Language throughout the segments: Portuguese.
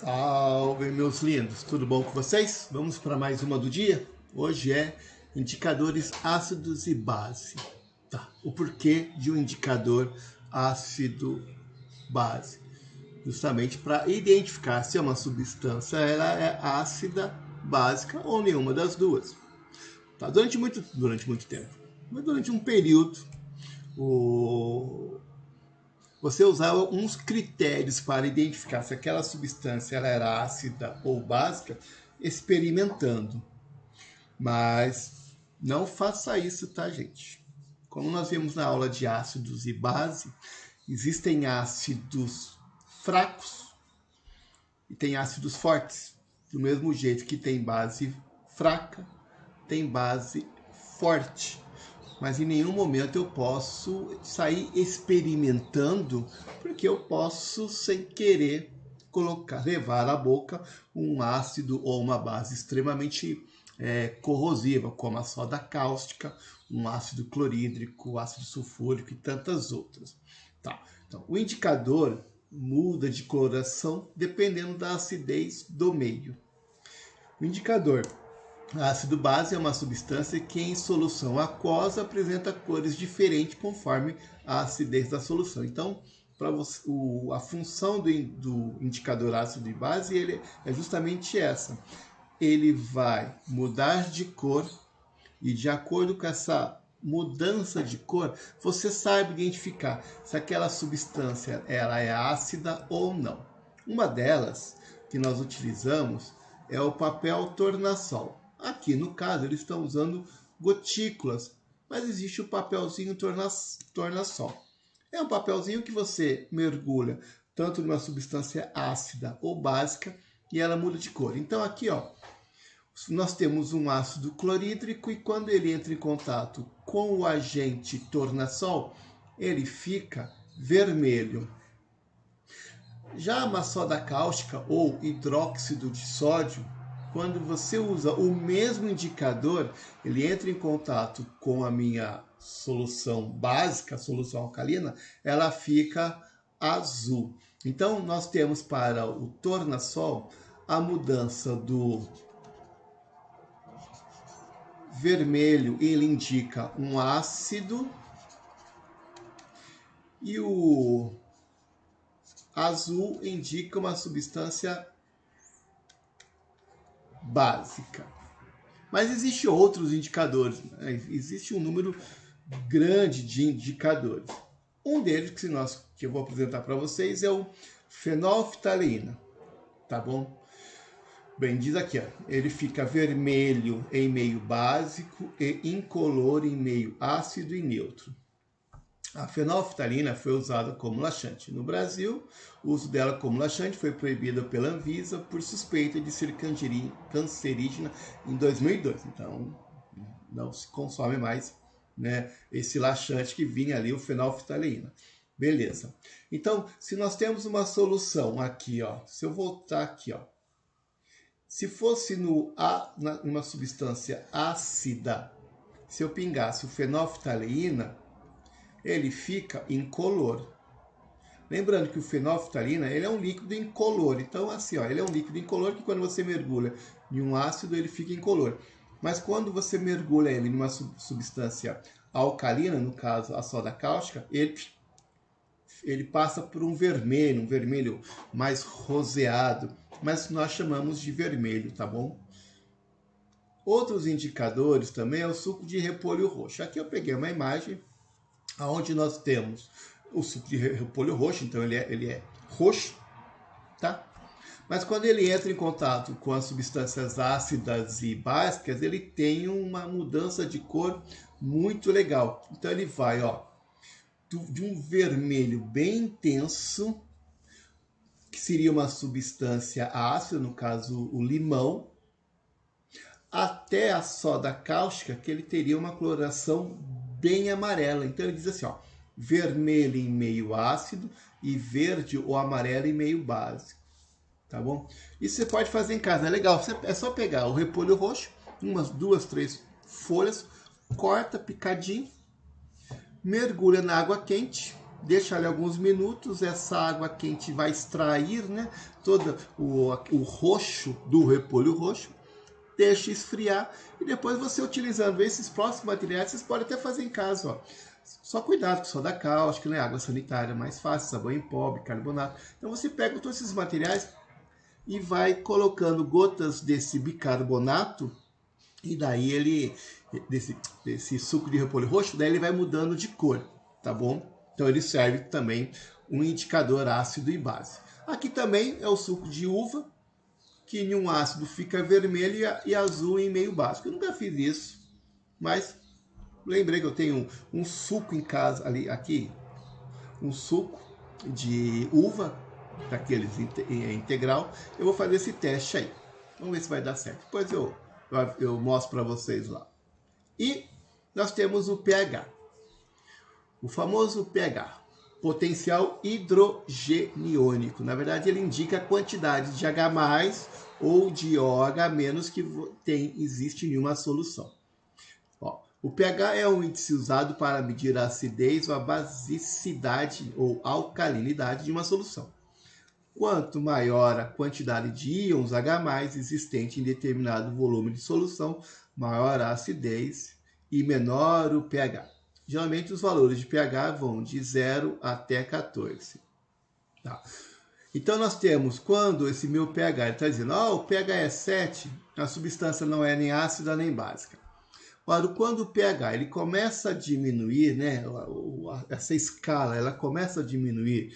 Salve, meus lindos! Tudo bom com vocês? Vamos para mais uma do dia? Hoje é indicadores ácidos e base. Tá. O porquê de um indicador ácido-base? Justamente para identificar se é uma substância ela é ácida, básica ou nenhuma das duas. Tá. Durante muito tempo, mas durante um período, você usava uns critérios para identificar se aquela substância ela era ácida ou básica, experimentando. Mas não faça isso, tá, gente? Como nós vimos na aula de ácidos e base, existem ácidos fracos e tem ácidos fortes. Do mesmo jeito que tem base fraca, tem base forte. Mas em nenhum momento eu posso sair experimentando, porque eu posso, sem querer, levar à boca um ácido ou uma base extremamente corrosiva, como a soda cáustica, um ácido clorídrico, ácido sulfúrico e tantas outras. Tá. Então, o indicador muda de coloração dependendo da acidez do meio. O indicador ácido base é uma substância que em solução aquosa apresenta cores diferentes conforme a acidez da solução. Então, a função do indicador ácido e base ele é justamente essa. Ele vai mudar de cor e de acordo com essa mudança de cor, você sabe identificar se aquela substância ela é ácida ou não. Uma delas que nós utilizamos é o papel tornassol. Aqui, no caso, eles estão usando gotículas, mas existe o papelzinho tornassol. É um papelzinho que você mergulha tanto numa substância ácida ou básica e ela muda de cor. Então aqui, ó, nós temos um ácido clorídrico e quando ele entra em contato com o agente tornassol, ele fica vermelho. Já a soda cáustica ou hidróxido de sódio, quando você usa o mesmo indicador, ele entra em contato com a minha solução básica, a solução alcalina, ela fica azul. Então, nós temos para o tornassol a mudança do vermelho, ele indica um ácido, e o azul indica uma substância básica. Mas existem outros indicadores, né? Existe um número grande de indicadores. Um deles que eu vou apresentar para vocês é o fenolftaleína, tá bom? Bem, diz aqui, ó, ele fica vermelho em meio básico e incolor em meio ácido e neutro. A fenolftaleína foi usada como laxante. No Brasil, o uso dela como laxante foi proibido pela Anvisa por suspeita de ser cancerígena em 2002. Então, não se consome mais, né, esse laxante que vinha ali, o fenolftaleína. Beleza. Então, se nós temos uma solução aqui, ó, se eu voltar aqui, ó, se fosse numa substância ácida, se eu pingasse o fenolftaleína, ele fica incolor. Lembrando que o fenolftaleína ele é um líquido incolor. Então, assim, ó, ele é um líquido incolor que quando você mergulha em um ácido, ele fica incolor. Mas quando você mergulha ele em uma substância alcalina, no caso a soda cáustica, ele passa por um vermelho mais roseado, mas nós chamamos de vermelho, tá bom? Outros indicadores também é o suco de repolho roxo. Aqui eu peguei uma imagem onde nós temos o suco de repolho roxo, então ele é roxo, tá? Mas quando ele entra em contato com as substâncias ácidas e básicas, ele tem uma mudança de cor muito legal. Então ele vai, ó, de um vermelho bem intenso, que seria uma substância ácida, no caso o limão, até a soda cáustica, que ele teria uma coloração bem amarela. Então ele diz assim, ó, vermelho em meio ácido e verde ou amarelo em meio básico, tá bom? Isso você pode fazer em casa, é legal. É só pegar o repolho roxo, umas 2, 3 folhas, corta picadinho, mergulha na água quente, deixa ali alguns minutos, essa água quente vai extrair, né, todo o roxo do repolho roxo, deixa esfriar e depois você utilizando esses próximos materiais, vocês podem até fazer em casa, ó. Só cuidado com soda cáustica, né, água sanitária mais fácil, sabão em pó, bicarbonato. Então você pega todos esses materiais e vai colocando gotas desse bicarbonato e daí ele, desse suco de repolho roxo, daí ele vai mudando de cor, tá bom? Então ele serve também um indicador ácido e base. Aqui também é o suco de uva, que em um ácido fica vermelho e azul em meio básico. Eu nunca fiz isso, mas lembrei que eu tenho um suco em casa, aqui, um suco de uva, daqueles integral. Eu vou fazer esse teste aí. Vamos ver se vai dar certo. Depois eu mostro para vocês lá. E nós temos o pH. O famoso pH, potencial hidrogeniônico. Na verdade, ele indica a quantidade de H+, ou de OH- que existe em uma solução. Ó, o pH é um índice usado para medir a acidez ou a basicidade ou alcalinidade de uma solução. Quanto maior a quantidade de íons H+ existente em determinado volume de solução, maior a acidez e menor o pH. Geralmente os valores de pH vão de 0 até 14. Tá. Então nós temos, quando esse meu pH está dizendo, o pH é 7, a substância não é nem ácida nem básica. Ora, quando o pH ele começa a diminuir, né, essa escala ela começa a diminuir,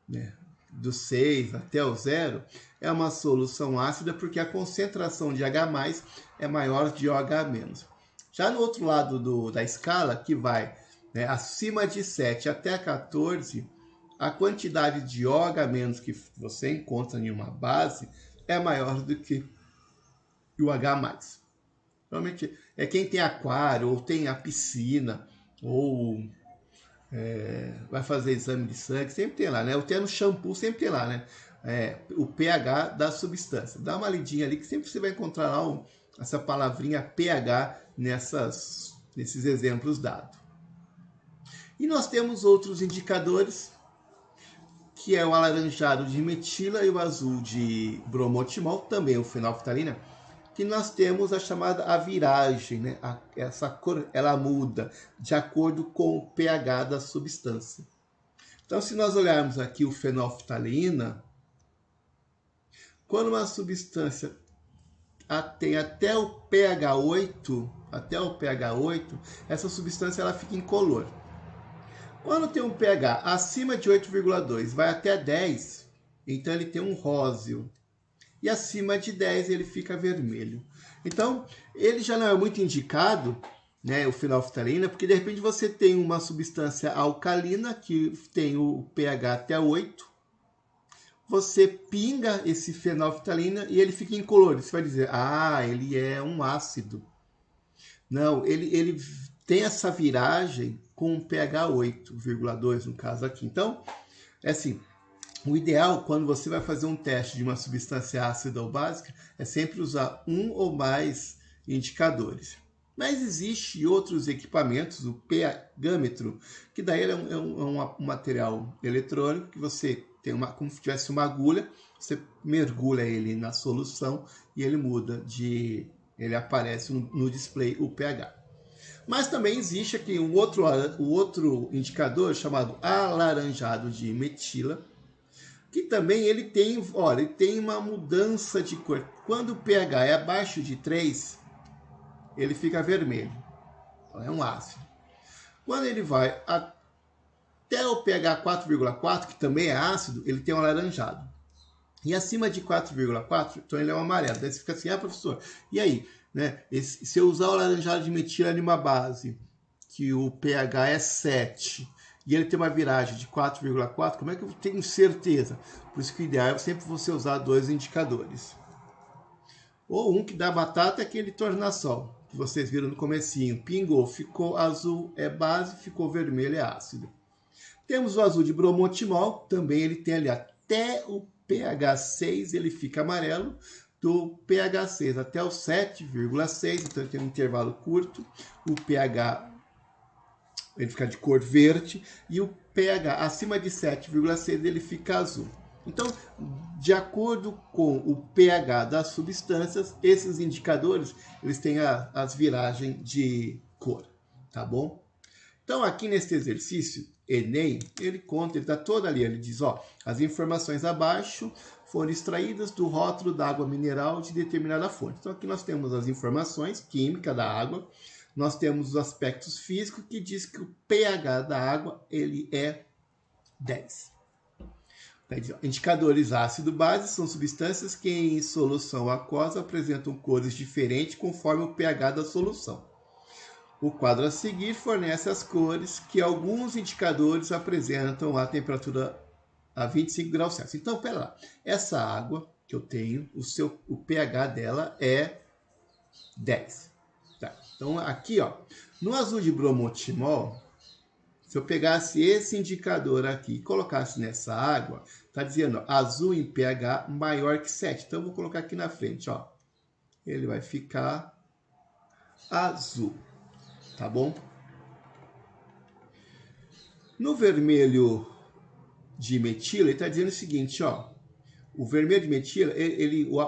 né, do 6 até o 0, é uma solução ácida porque a concentração de H+ é maior de OH-. Já no outro lado da escala, que vai, né, acima de 7 até 14, a quantidade de OH- que você encontra em uma base é maior do que o H+. Normalmente é quem tem aquário, ou tem a piscina, ou vai fazer exame de sangue, sempre tem lá, né? Ou tem no shampoo, sempre tem lá, né? O pH da substância. Dá uma lidinha ali que sempre você vai encontrar lá essa palavrinha pH nesses exemplos dados. E nós temos outros indicadores, que é o alaranjado de metila e o azul de bromotimol, também o fenolftalina, que nós temos a chamada viragem, né? Essa cor ela muda de acordo com o pH da substância. Então, se nós olharmos aqui o fenolftalina, quando uma substância tem até o pH 8, essa substância ela fica incolor. Quando tem um pH acima de 8,2, vai até 10, então ele tem um róseo. E acima de 10 ele fica vermelho. Então, ele já não é muito indicado, né, o fenolftalina, porque de repente você tem uma substância alcalina que tem o pH até 8, você pinga esse fenolftalina e ele fica incolor. Você vai dizer, ele é um ácido. Não, ele tem essa viragem com pH 8,2 no caso aqui. Então, é assim, o ideal, quando você vai fazer um teste de uma substância ácida ou básica, é sempre usar um ou mais indicadores. Mas existe outros equipamentos, o pH-metro, que daí é um material eletrônico que você tem como se tivesse uma agulha, você mergulha ele na solução e ele muda ele aparece no display o pH. Mas também existe aqui o outro indicador chamado alaranjado de metila, que também ele tem uma mudança de cor. Quando o pH é abaixo de 3, ele fica vermelho. É um ácido. Quando ele vai até o pH 4,4, que também é ácido, ele tem um alaranjado. E acima de 4,4, então ele é um amarelo. Daí você fica assim, professor, e aí? Né? Se eu usar o alaranjado de metila numa base, que o pH é 7, e ele tem uma viragem de 4,4, como é que eu tenho certeza? Por isso que o ideal é sempre você usar 2 indicadores. Ou um que dá batata é aquele tornassol, que vocês viram no comecinho. Pingou, ficou azul é base, ficou vermelho é ácido. Temos o azul de bromotimol, também ele tem ali até o pH 6, ele fica amarelo. Do pH 6 até o 7,6, então ele tem um intervalo curto. O pH ele fica de cor verde e o pH acima de 7,6 ele fica azul. Então, de acordo com o pH das substâncias, esses indicadores eles têm as viragens de cor, tá bom? Então, aqui nesse exercício, Enem, ele conta, ele está todo ali, ele diz, ó, as informações abaixo foram extraídas do rótulo da água mineral de determinada fonte. Então, aqui nós temos as informações químicas da água, nós temos os aspectos físicos que diz que o pH da água, ele é 10. Indicadores ácido-base são substâncias que em solução aquosa apresentam cores diferentes conforme o pH da solução. O quadro a seguir fornece as cores que alguns indicadores apresentam a temperatura a 25 graus Celsius. Então, pera lá. Essa água que eu tenho, o pH dela é 10. Tá. Então, aqui, ó, no azul de bromotimol, se eu pegasse esse indicador aqui e colocasse nessa água, está dizendo ó, azul em pH maior que 7. Então, eu vou colocar aqui na frente. Ó. Ele vai ficar azul. Tá bom? No vermelho de metila, ele está dizendo o seguinte, ó. O vermelho de metila,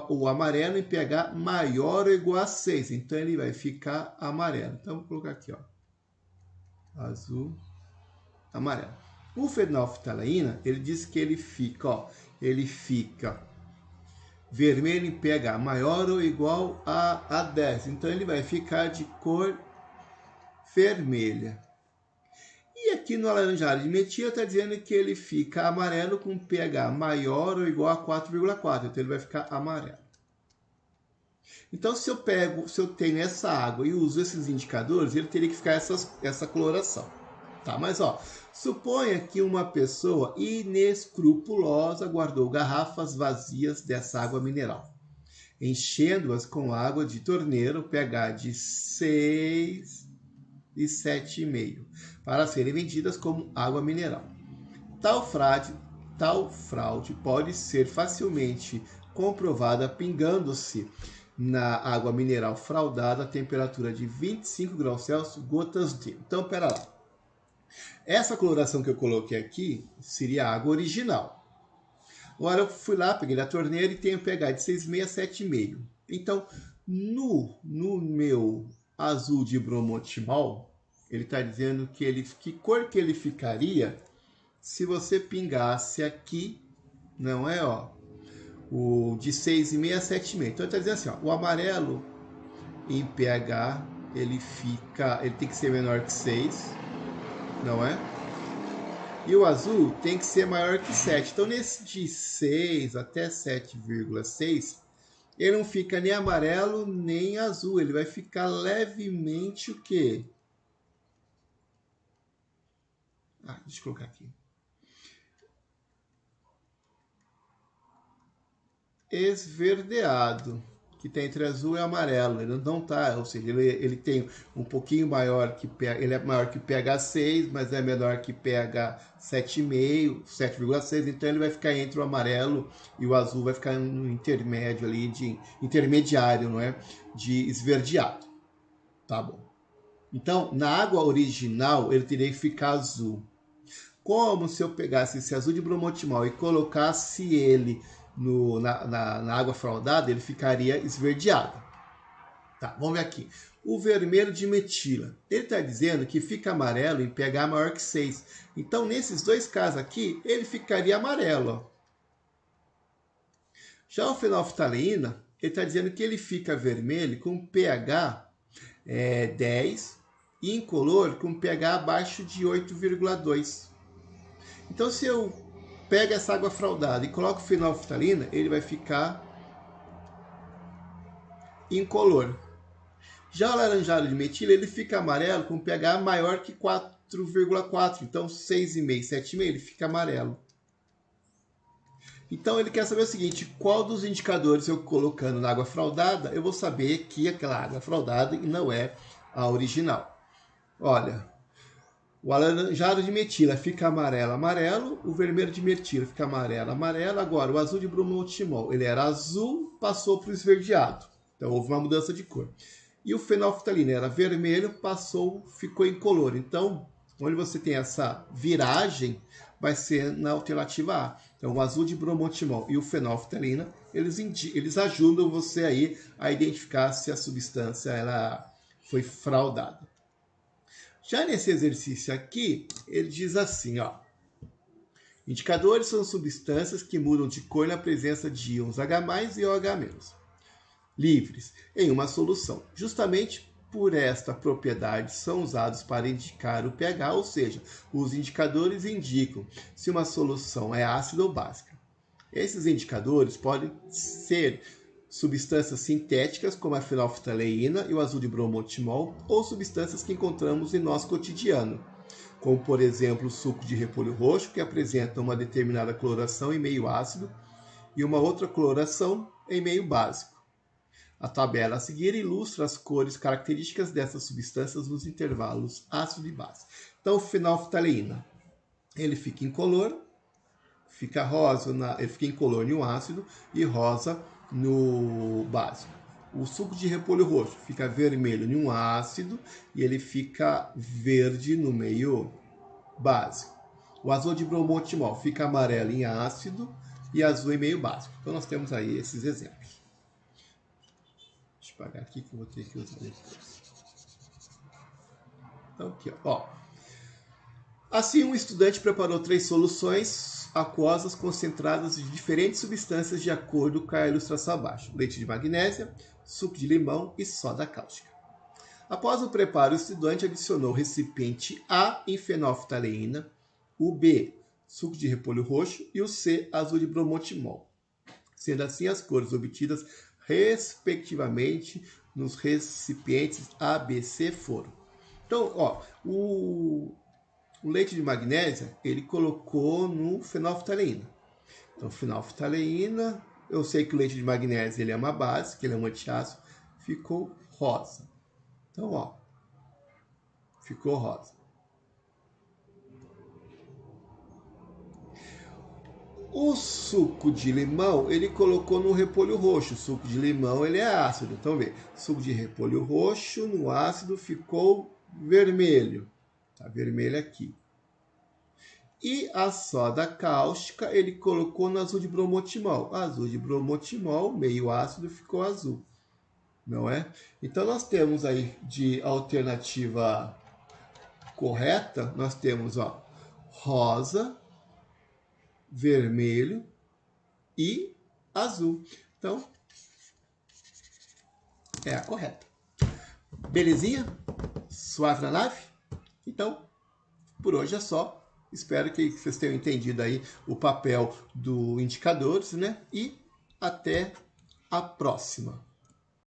o amarelo em pH maior ou igual a 6. Então, ele vai ficar amarelo. Então, vou colocar aqui, ó. Azul, amarelo. O fenolftaleína, ele diz que ele fica, ó. Ele fica vermelho em pH maior ou igual a 10. Então, ele vai ficar de cor vermelha. E aqui no alaranjado de metila está dizendo que ele fica amarelo com pH maior ou igual a 4,4. Então ele vai ficar amarelo. Então se eu tenho essa água e uso esses indicadores, ele teria que ficar essa coloração. Tá? Mas ó, suponha que uma pessoa inescrupulosa guardou garrafas vazias dessa água mineral, enchendo-as com água de torneira, pH de 6 e 7,5, para serem vendidas como água mineral. Tal fraude pode ser facilmente comprovada pingando-se na água mineral fraudada a temperatura de 25 graus Celsius, gotas de... Então, pera lá. Essa coloração que eu coloquei aqui seria a água original. Agora eu fui lá, peguei da torneira e tenho pH de 6,5 a 7,5. Então, no meu azul de bromotimol, ele está dizendo que cor que ele ficaria se você pingasse aqui, não é, ó, o de 6,5 a 7,5. Então, ele está dizendo assim, ó, o amarelo em pH, ele tem que ser menor que 6, não é? E o azul tem que ser maior que 7. Então, nesse de 6 até 7,6, ele não fica nem amarelo nem azul. Ele vai ficar levemente o quê? Deixa eu colocar aqui. Esverdeado, que está entre azul e amarelo. Ele não está, ou seja, ele tem um pouquinho maior que ele é maior que pH 6, mas é menor que pH 7,5, 7,6, então ele vai ficar entre o amarelo e o azul, vai ficar no intermédio ali, intermediário, não é? De esverdeado. Tá bom. Então, na água original, ele teria que ficar azul. Como se eu pegasse esse azul de bromotimol e colocasse ele na água fraudada, ele ficaria esverdeado. Tá, vamos ver aqui. O vermelho de metila. Ele está dizendo que fica amarelo em pH maior que 6. Então, nesses dois casos aqui, ele ficaria amarelo. Ó. Já o fenolftaleína, ele está dizendo que ele fica vermelho com pH 10 e incolor com pH abaixo de 8,2. Então, se eu pego essa água fraudada e coloco fenolftaleína, ele vai ficar incolor. Já o laranjado de metila, ele fica amarelo com pH maior que 4,4. Então, 6,5, 7,5, ele fica amarelo. Então, ele quer saber o seguinte, qual dos indicadores eu colocando na água fraudada, eu vou saber que aquela água é fraudada e não é a original. Olha, o alaranjado de metila fica amarelo, amarelo. O vermelho de metila fica amarelo, amarelo. Agora, o azul de bromotimol, ele era azul, passou para o esverdeado. Então, houve uma mudança de cor. E o fenolftaleína era vermelho, ficou incolor. Então, onde você tem essa viragem, vai ser na alternativa A. Então, o azul de bromotimol e o fenolftalina, eles ajudam você aí a identificar se a substância ela foi fraudada. Já nesse exercício aqui, ele diz assim, ó. Indicadores são substâncias que mudam de cor na presença de íons H+, e OH-, livres em uma solução. Justamente por esta propriedade são usados para indicar o pH, ou seja, os indicadores indicam se uma solução é ácida ou básica. Esses indicadores podem ser substâncias sintéticas, como a fenolftaleína e o azul de bromotimol, ou substâncias que encontramos em nosso cotidiano, como, por exemplo, o suco de repolho roxo, que apresenta uma determinada coloração em meio ácido e uma outra coloração em meio básico. A tabela a seguir ilustra as cores características dessas substâncias nos intervalos ácido e base. Então, fenolftaleína, ele fica incolor, fica rosa, ele fica incolor no ácido e rosa no básico. O suco de repolho roxo fica vermelho em um ácido e ele fica verde no meio básico. O azul de bromotimol fica amarelo em ácido e azul em meio básico. Então nós temos aí esses exemplos. Deixa eu apagar aqui que eu vou ter que usar depois. Então aqui, ó. Assim, um estudante preparou 3 soluções aquosas concentradas de diferentes substâncias de acordo com a ilustração abaixo: leite de magnésia, suco de limão e soda cáustica. Após o preparo, o estudante adicionou o recipiente A em fenolftaleína, o B, suco de repolho roxo, e o C, azul de bromotimol. Sendo assim, as cores obtidas respectivamente nos recipientes A, B, C foram. Então, ó, o leite de magnésia, ele colocou no fenolftaleína. Então, fenolftaleína, eu sei que o leite de magnésia ele é uma base, que ele é um antiácido, ficou rosa. Então, ó, ficou rosa. O suco de limão, ele colocou no repolho roxo. O suco de limão, ele é ácido. Então, vê, suco de repolho roxo no ácido ficou vermelho. Tá vermelho aqui. E a soda cáustica, ele colocou no azul de bromotimol. Azul de bromotimol, meio ácido, ficou azul. Não é? Então, nós temos aí de alternativa correta, nós temos, ó, rosa, vermelho e azul. Então, é a correta. Belezinha? Suave na nave? Então, por hoje é só. Espero que vocês tenham entendido aí o papel do indicadores, né? E até a próxima.